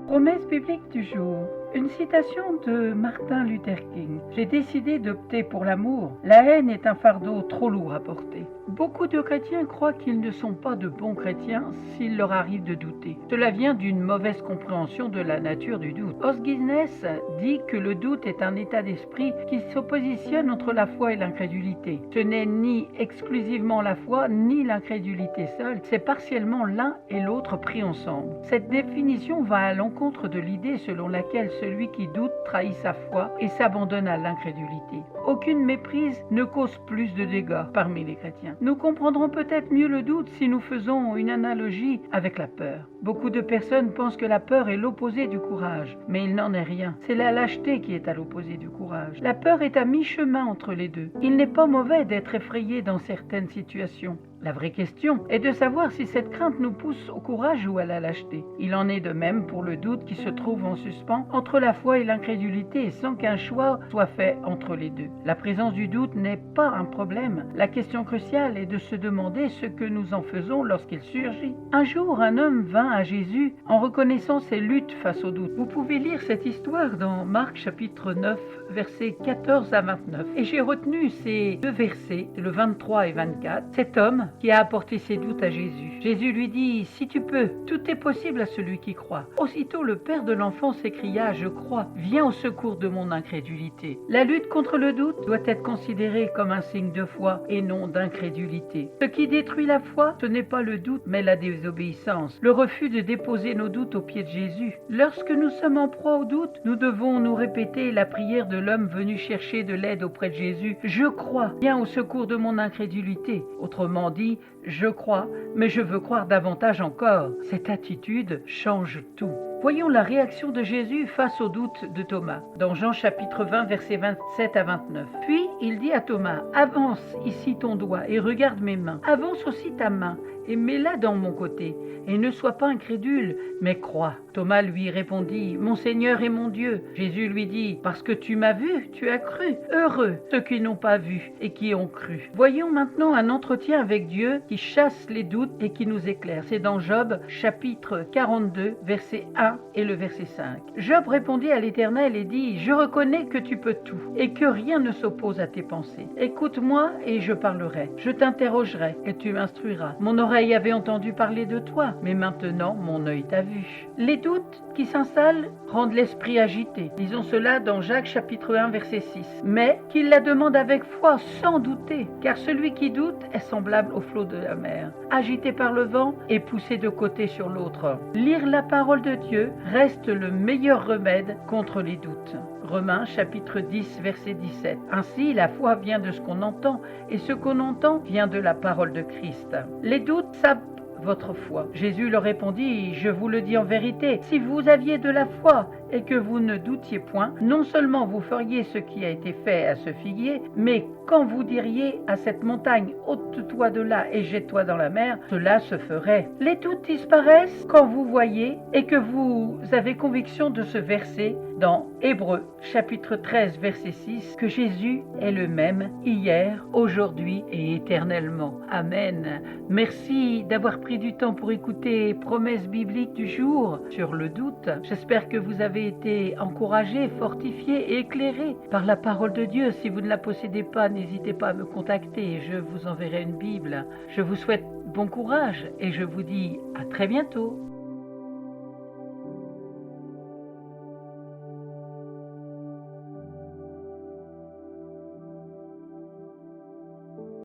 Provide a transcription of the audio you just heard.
Promesse biblique du jour. Une citation de Martin Luther King. J'ai décidé d'opter pour l'amour. La haine est un fardeau trop lourd à porter. Beaucoup de chrétiens croient qu'ils ne sont pas de bons chrétiens s'il leur arrive de douter. Cela vient d'une mauvaise compréhension de la nature du doute. Os Guinness dit que le doute est un état d'esprit qui s'oppositionne entre la foi et l'incrédulité. Ce n'est ni exclusivement la foi ni l'incrédulité seule, c'est partiellement l'un et l'autre pris ensemble. Cette définition va à l'encontre de l'idée selon laquelle celui qui doute trahit sa foi et s'abandonne à l'incrédulité. Aucune méprise ne cause plus de dégâts parmi les chrétiens. Nous comprendrons peut-être mieux le doute si nous faisons une analogie avec la peur. Beaucoup de personnes pensent que la peur est l'opposé du courage, mais il n'en est rien. C'est la lâcheté qui est à l'opposé du courage. La peur est à mi-chemin entre les deux. Il n'est pas mauvais d'être effrayé dans certaines situations. La vraie question est de savoir si cette crainte nous pousse au courage ou à la lâcheté. Il en est de même pour le doute qui se trouve en suspens entre la foi et l'incrédulité sans qu'un choix soit fait entre les deux. La présence du doute n'est pas un problème. La question cruciale est de se demander ce que nous en faisons lorsqu'il surgit. Un jour, un homme vint à Jésus en reconnaissant ses luttes face au doute. Vous pouvez lire cette histoire dans Marc chapitre 9, versets 14 à 29. Et j'ai retenu ces deux versets, le 23 et 24. Cet homme qui a apporté ses doutes à Jésus. Jésus lui dit, si tu peux, tout est possible à celui qui croit. Aussitôt le père de l'enfant s'écria, je crois, viens au secours de mon incrédulité. La lutte contre le doute doit être considérée comme un signe de foi et non d'incrédulité. Ce qui détruit la foi, ce n'est pas le doute, mais la désobéissance, le refus de déposer nos doutes aux pieds de Jésus. Lorsque nous sommes en proie au doute, nous devons nous répéter la prière de l'homme venu chercher de l'aide auprès de Jésus. Je crois, viens au secours de mon incrédulité. Autrement dit, je crois, mais je veux croire davantage encore. Cette attitude change tout. Voyons la réaction de Jésus face au doute de Thomas, dans Jean chapitre 20, versets 27 à 29. Puis il dit à Thomas, avance ici ton doigt et regarde mes mains. Avance aussi ta main et mets-la dans mon côté. Et ne sois pas incrédule, mais crois. Thomas lui répondit, mon Seigneur et mon Dieu. Jésus lui dit, parce que tu m'as vu, tu as cru. Heureux ceux qui n'ont pas vu et qui ont cru. Voyons maintenant un entretien avec Dieu qui chasse les doutes et qui nous éclaire. C'est dans Job chapitre 42, verset 1 et le verset 5. Job répondit à l'Éternel et dit, je reconnais que tu peux tout et que rien ne s'oppose à tes pensées. Écoute-moi et je parlerai. Je t'interrogerai et tu m'instruiras. Mon oreille avait entendu parler de toi, mais maintenant mon œil t'a vu. Les doutes qui s'installent rendent l'esprit agité. Disons cela dans Jacques chapitre 1 verset 6. Mais qu'il la demande avec foi sans douter, car celui qui doute est semblable au flot de la mer, agité par le vent et poussé de côté sur l'autre. Lire la parole de Dieu reste le meilleur remède contre les doutes. Romains chapitre 10 verset 17. Ainsi la foi vient de ce qu'on entend et ce qu'on entend vient de la parole de Christ. Les doutes sapent votre foi. Jésus leur répondit, je vous le dis en vérité, si vous aviez de la foi et que vous ne doutiez point, non seulement vous feriez ce qui a été fait à ce figuier, mais quand vous diriez à cette montagne, ôte-toi de là et jette-toi dans la mer, cela se ferait. Les doutes disparaissent quand vous voyez et que vous avez conviction de ce verset dans Hébreux chapitre 13 verset 6, que Jésus est le même hier, aujourd'hui et éternellement. Amen. Merci d'avoir pris du temps pour écouter Promesse biblique du jour sur le doute. J'espère que vous avez été encouragés, fortifiés et éclairés par la parole de Dieu. Si vous ne la possédez pas, n'hésitez pas à me contacter, je vous enverrai une Bible. Je vous souhaite bon courage et je vous dis à très bientôt.